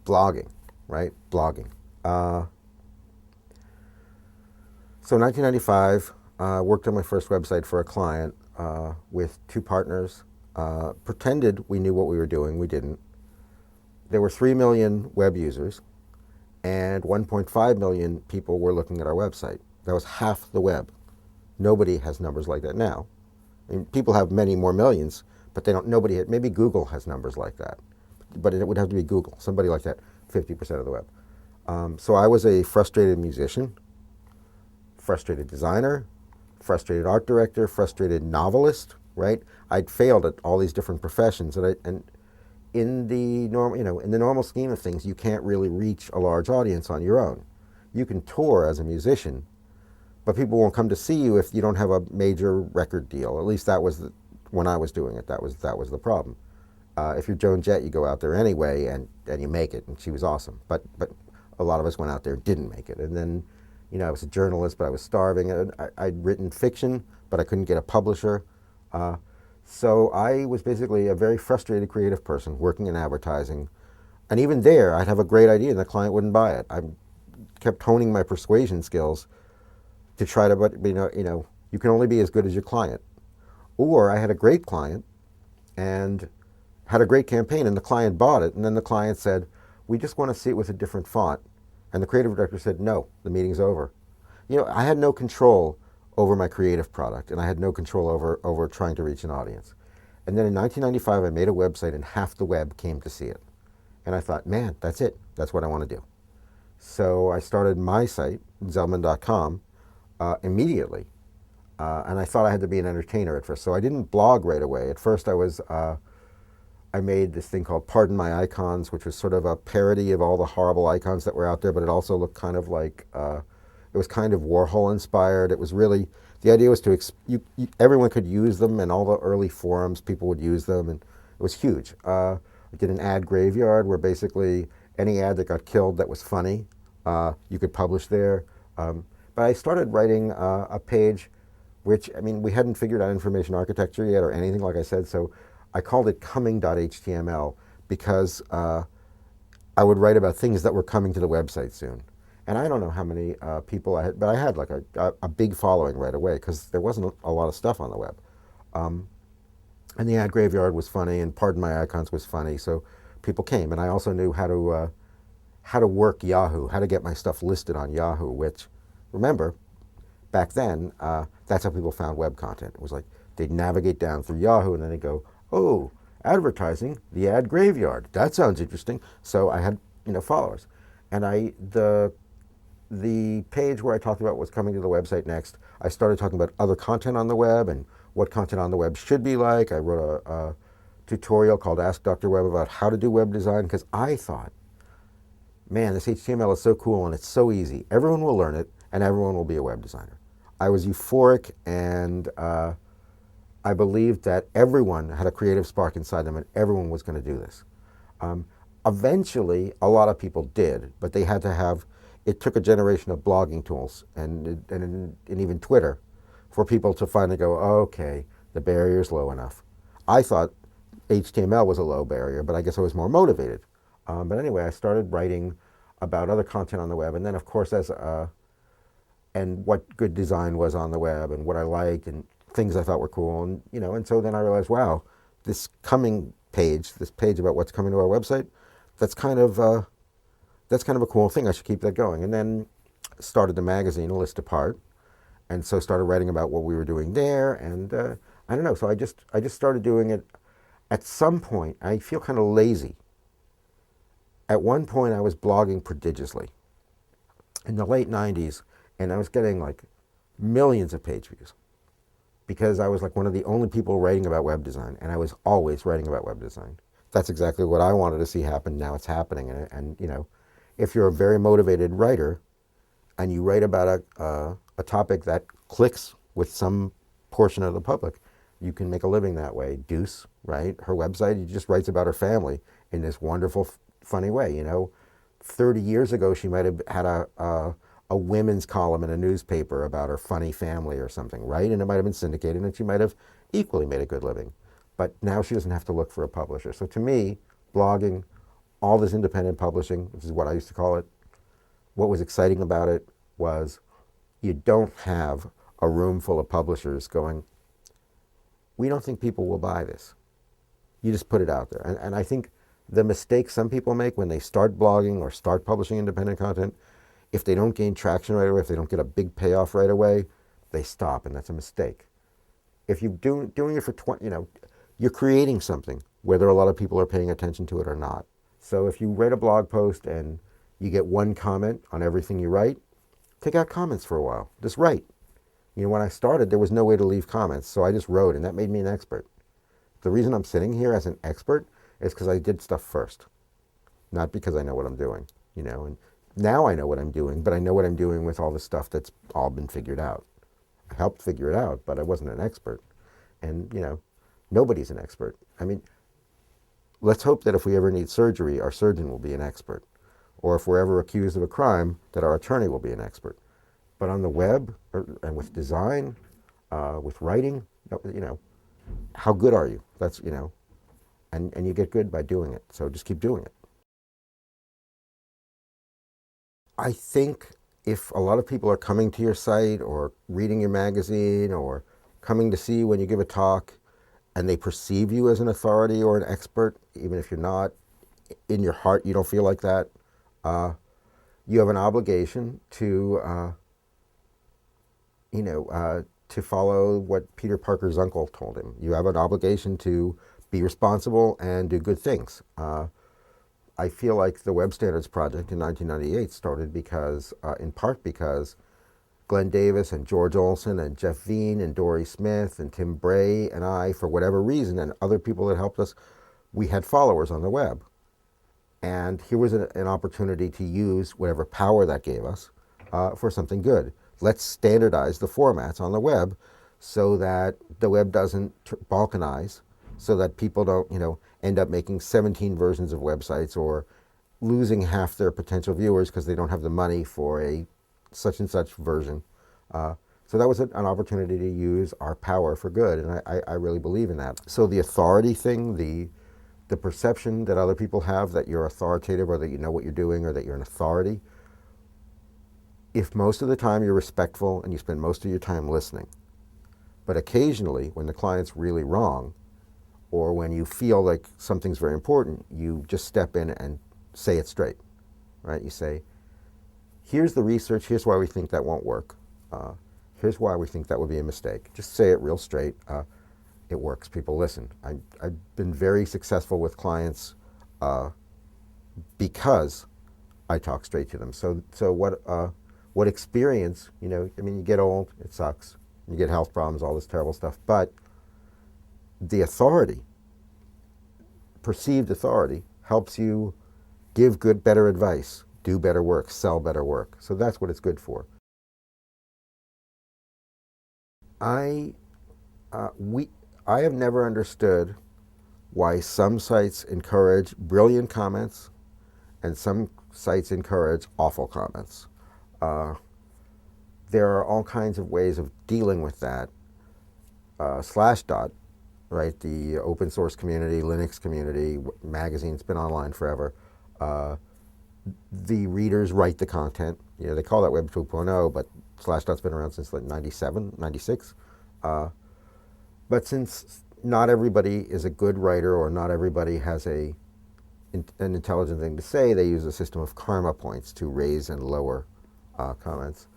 blogging, right? Blogging. So 1995, worked on my first website for a client with two partners. Pretended we knew what we were doing. We didn't. There were 3 million web users, and 1.5 million people were looking at our website. That was half the web. Nobody has numbers like that now. I mean, people have many more millions, but they don't. Nobody. Maybe Google has numbers like that, but it would have to be Google. Somebody like that, 50% of the web. So I was a frustrated musician, frustrated designer, frustrated art director, frustrated novelist. Right? I'd failed at all these different professions, and in the in the normal scheme of things, you can't really reach a large audience on your own. You can tour as a musician, but people won't come to see you if you don't have a major record deal. At least that was when I was doing it. That was the problem. If you're Joan Jett, you go out there anyway, and you make it, and she was awesome. But a lot of us went out there and didn't make it. And then, I was a journalist, but I was starving. I'd written fiction, but I couldn't get a publisher. So I was basically a very frustrated creative person working in advertising. And even there, I'd have a great idea and the client wouldn't buy it. I kept honing my persuasion skills to try to, but you can only be as good as your client. Or I had a great client and had a great campaign and the client bought it, and then the client said, we just want to see it with a different font. And the creative director said, no, the meeting's over. I had no control over my creative product, and I had no control over trying to reach an audience. And then in 1995, I made a website, and half the web came to see it. And I thought, man, that's it. That's what I want to do. So I started my site, Zeldman.com, immediately. And I thought I had to be an entertainer at first. So I didn't blog right away. At first, I made this thing called Pardon My Icons, which was sort of a parody of all the horrible icons that were out there, but it also looked kind of like, it was kind of Warhol inspired. It was really, the idea was to, everyone could use them, and all the early forums, people would use them, and it was huge. I did an ad graveyard where basically any ad that got killed that was funny, you could publish there. But I started writing a page, which, we hadn't figured out information architecture yet or anything, like I said, so I called it coming.html because I would write about things that were coming to the website soon. And I don't know how many people I had, but I had like a big following right away because there wasn't a lot of stuff on the web. And the ad graveyard was funny, and Pardon My Icons was funny, so people came. And I also knew how to work Yahoo, how to get my stuff listed on Yahoo, which, remember, back then, that's how people found web content. It was like they'd navigate down through Yahoo, and then they'd go, oh, advertising, the ad graveyard. That sounds interesting. So I had, followers. And the page where I talked about what's coming to the website next, I started talking about other content on the web and what content on the web should be like. I wrote a tutorial called Ask Dr. Web about how to do web design because I thought, man, this HTML is so cool and it's so easy. Everyone will learn it and everyone will be a web designer. I was euphoric, and I believed that everyone had a creative spark inside them and everyone was going to do this. Eventually, a lot of people did, but they had to have, it took a generation of blogging tools and even Twitter for people to finally go, oh, okay, the barrier's low enough. I thought HTML was a low barrier, but I guess I was more motivated. But anyway, I started writing about other content on the web, and then of course and what good design was on the web and what I liked and things I thought were cool, and so then I realized, wow, this page about what's coming to our website, that's kind of a cool thing. I should keep that going. And then started the magazine, A List Apart, and so started writing about what we were doing there. And I don't know. So I just started doing it. At some point, I feel kind of lazy. At one point, I was blogging prodigiously in the late '90s, and I was getting like millions of page views because I was like one of the only people writing about web design, and I was always writing about web design. That's exactly what I wanted to see happen. Now it's happening, and if you're a very motivated writer and you write about a topic that clicks with some portion of the public, you can make a living that way. Deuce, right? Her website, she just writes about her family in this wonderful, funny way. 30 years ago, she might have had a women's column in a newspaper about her funny family or something, right? And it might have been syndicated, and she might have equally made a good living. But now she doesn't have to look for a publisher. So to me, blogging all this independent publishing, which is what I used to call it, what was exciting about it was you don't have a room full of publishers going, we don't think people will buy this. You just put it out there. And I think the mistake some people make when they start blogging or start publishing independent content, if they don't gain traction right away, if they don't get a big payoff right away, they stop, and that's a mistake. If you're doing it for 20, you're creating something, whether a lot of people are paying attention to it or not. So if you write a blog post and you get one comment on everything you write, take out comments for a while. Just write. When I started, there was no way to leave comments, so I just wrote, and that made me an expert. The reason I'm sitting here as an expert is because I did stuff first, not because I know what I'm doing, and now I know what I'm doing, but I know what I'm doing with all the stuff that's all been figured out. I helped figure it out, but I wasn't an expert. And, nobody's an expert. I mean, let's hope that if we ever need surgery, our surgeon will be an expert. Or if we're ever accused of a crime, that our attorney will be an expert. But on the web, and with design, with writing, how good are you? That's, and you get good by doing it. So just keep doing it. I think if a lot of people are coming to your site or reading your magazine or coming to see you when you give a talk, and they perceive you as an authority or an expert, even if you're not, in your heart you don't feel like that, you have an obligation to, to follow what Peter Parker's uncle told him. You have an obligation to be responsible and do good things. I feel like the Web Standards Project in 1998 started because, in part because Glenn Davis and George Olson and Jeff Veen and Dory Smith and Tim Bray and I, for whatever reason, and other people that helped us, we had followers on the web. And here was an opportunity to use whatever power that gave us for something good. Let's standardize the formats on the web so that the web doesn't balkanize, so that people don't, end up making 17 versions of websites or losing half their potential viewers because they don't have the money for a such and such version. So that was an opportunity to use our power for good, and I really believe in that. So the authority thing, the perception that other people have that you're authoritative or that you know what you're doing or that you're an authority, if most of the time you're respectful and you spend most of your time listening, but occasionally when the client's really wrong or when you feel like something's very important, you just step in and say it straight, right? You say, here's the research, here's why we think that won't work. Here's why we think that would be a mistake. Just say it real straight. It works, people listen. I've been very successful with clients because I talk straight to them. So what experience, you get old, it sucks. You get health problems, all this terrible stuff, but the authority, perceived authority, helps you give better advice, do better work, sell better work. So that's what it's good for. I have never understood why some sites encourage brilliant comments and some sites encourage awful comments. There are all kinds of ways of dealing with that. Slashdot, right, the open source community, Linux community, magazine's been online forever. The readers write the content. They call that Web 2.0, but Slashdot's been around since like 97, 96. But since not everybody is a good writer or not everybody has an intelligent thing to say, they use a system of karma points to raise and lower comments.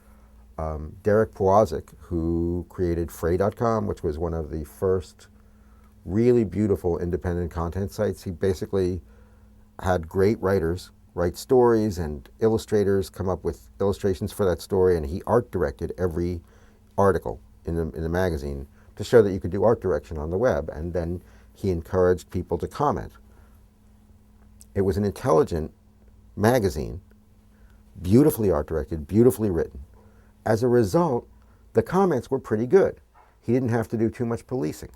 Derek Pwazik, who created Fray.com, which was one of the first really beautiful independent content sites, he basically had great writers write stories and illustrators come up with illustrations for that story, and he art directed every article in the magazine to show that you could do art direction on the web, and then he encouraged people to comment. It was an intelligent magazine, beautifully art directed, beautifully written. As a result, the comments were pretty good. He didn't have to do too much policing.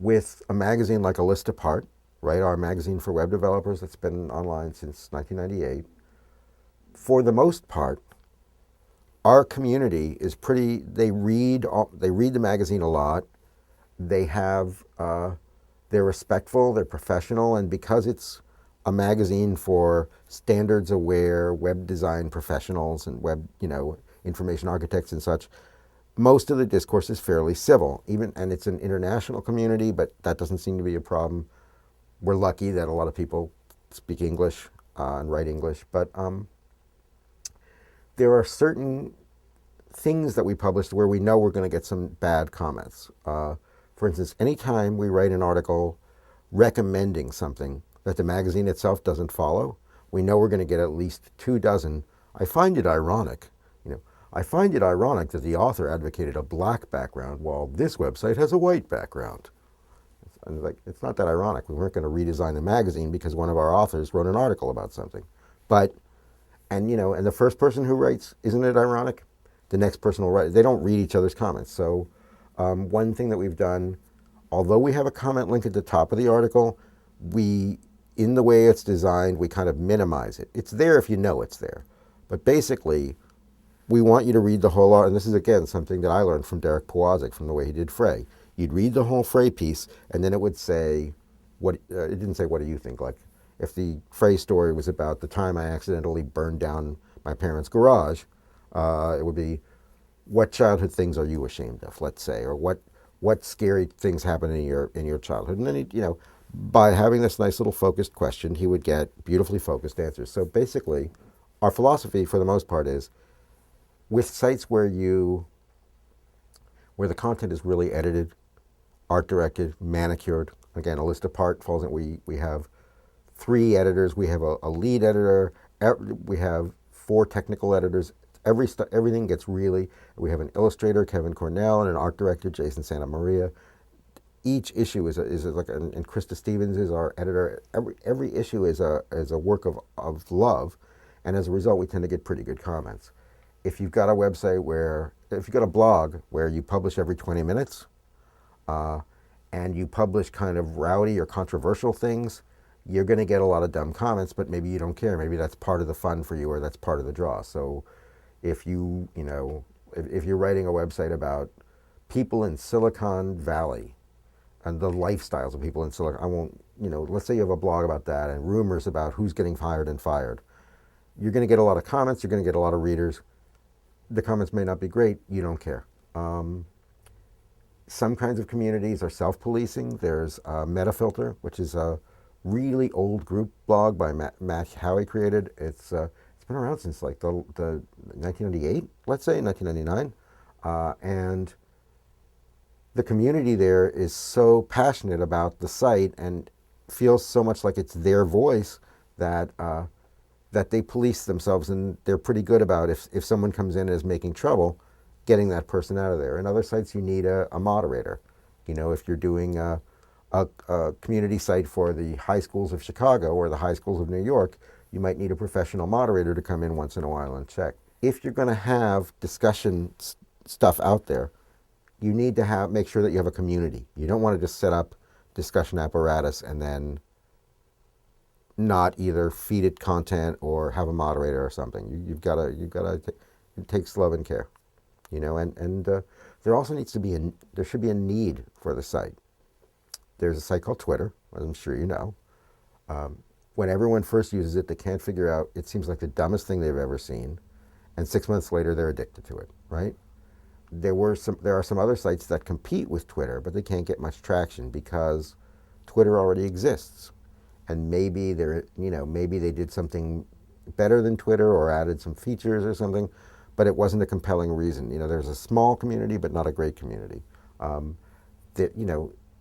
With a magazine like A List Apart, right, our magazine for web developers that's been online since 1998, for the most part, our community is pretty, they read the magazine a lot. They have They're respectful, they're professional, and because it's a magazine for standards-aware web design professionals and web, information architects and such, most of the discourse is fairly civil. And it's an international community, but that doesn't seem to be a problem. We're lucky that a lot of people speak English and write English, but there are certain things that we publish where we know we're going to get some bad comments. For instance, anytime we write an article recommending something that the magazine itself doesn't follow, we know we're going to get at least 24. I find it ironic, I find it ironic that the author advocated a black background while this website has a white background. And it's not that ironic. We weren't going to redesign the magazine because one of our authors wrote an article about something. But, and the first person who writes, isn't it ironic? The next person will write. They don't read each other's comments. So one thing that we've done, although we have a comment link at the top of the article, in the way it's designed, we kind of minimize it. It's there if you know it's there. But basically, we want you to read the whole article. And this is, again, something that I learned from Derek Powazik from the way he did Frey. You'd read the whole Frey piece, and then it would say, it didn't say, what do you think? Like, if the Frey story was about the time I accidentally burned down my parents' garage, it would be, what childhood things are you ashamed of, let's say, or what scary things happened in your childhood? And then, by having this nice little focused question, he would get beautifully focused answers. So basically, our philosophy, for the most part, is with sites where the content is really edited, art directed, manicured. Again, a list apart falls in. We have 3 editors. We have a lead editor. We have 4 technical editors. Everything gets really. We have an illustrator, Kevin Cornell, and an art director, Jason Santa Maria. Each issue is like, and Krista Stevens is our editor. Every issue is a work of love, and as a result, we tend to get pretty good comments. If you've got a blog where you publish every 20 minutes, and you publish kind of rowdy or controversial things, you're going to get a lot of dumb comments, but maybe you don't care. Maybe that's part of the fun for you, or that's part of the draw. So if you're writing a website about people in Silicon Valley and the lifestyles of people in Silicon, let's say you have a blog about that and rumors about who's getting fired and fired. You're going to get a lot of comments. You're going to get a lot of readers. The comments may not be great. You don't care. Some kinds of communities are self-policing. There's Metafilter, which is a really old group blog by Matt Howey created. It's been around since like the 1998, let's say, 1999. And the community there is so passionate about the site and feels so much like it's their voice that they police themselves, and they're pretty good about if someone comes in and is making trouble, getting that person out of there. In other sites, you need a moderator. If you're doing a community site for the high schools of Chicago or the high schools of New York, you might need a professional moderator to come in once in a while and check. If you're going to have discussion stuff out there, you need to make sure that you have a community. You don't want to just set up discussion apparatus and then not either feed it content or have a moderator or something. You've got to. It takes love and care, And there also needs to be there should be a need for the site. There's a site called Twitter, as I'm sure you know. When everyone first uses it, they can't figure out. It seems like the dumbest thing they've ever seen, and 6 months later, they're addicted to it. Right? There are some other sites that compete with Twitter, but they can't get much traction because Twitter already exists. And maybe maybe they did something better than Twitter or added some features or something, but it wasn't a compelling reason. There's a small community, but not a great community.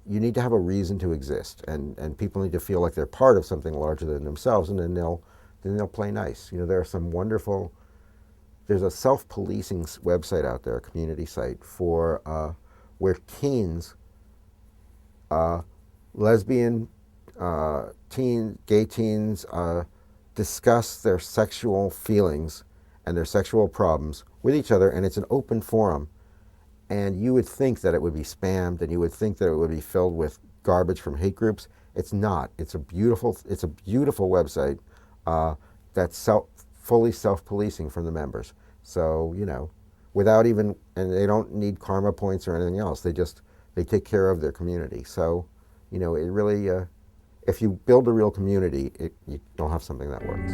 You need to have a reason to exist, and people need to feel like they're part of something larger than themselves, and then they'll play nice. There are some wonderful. There's a self-policing website out there, a community site for where teens, lesbian. Gay teens discuss their sexual feelings and their sexual problems with each other, and it's an open forum. And you would think that it would be spammed, and you would think that it would be filled with garbage from hate groups. It's not. It's a beautiful website that's fully self-policing from the members. So without even, and they don't need karma points or anything else. They take care of their community. So It really, if you build a real community, you'll have something that works.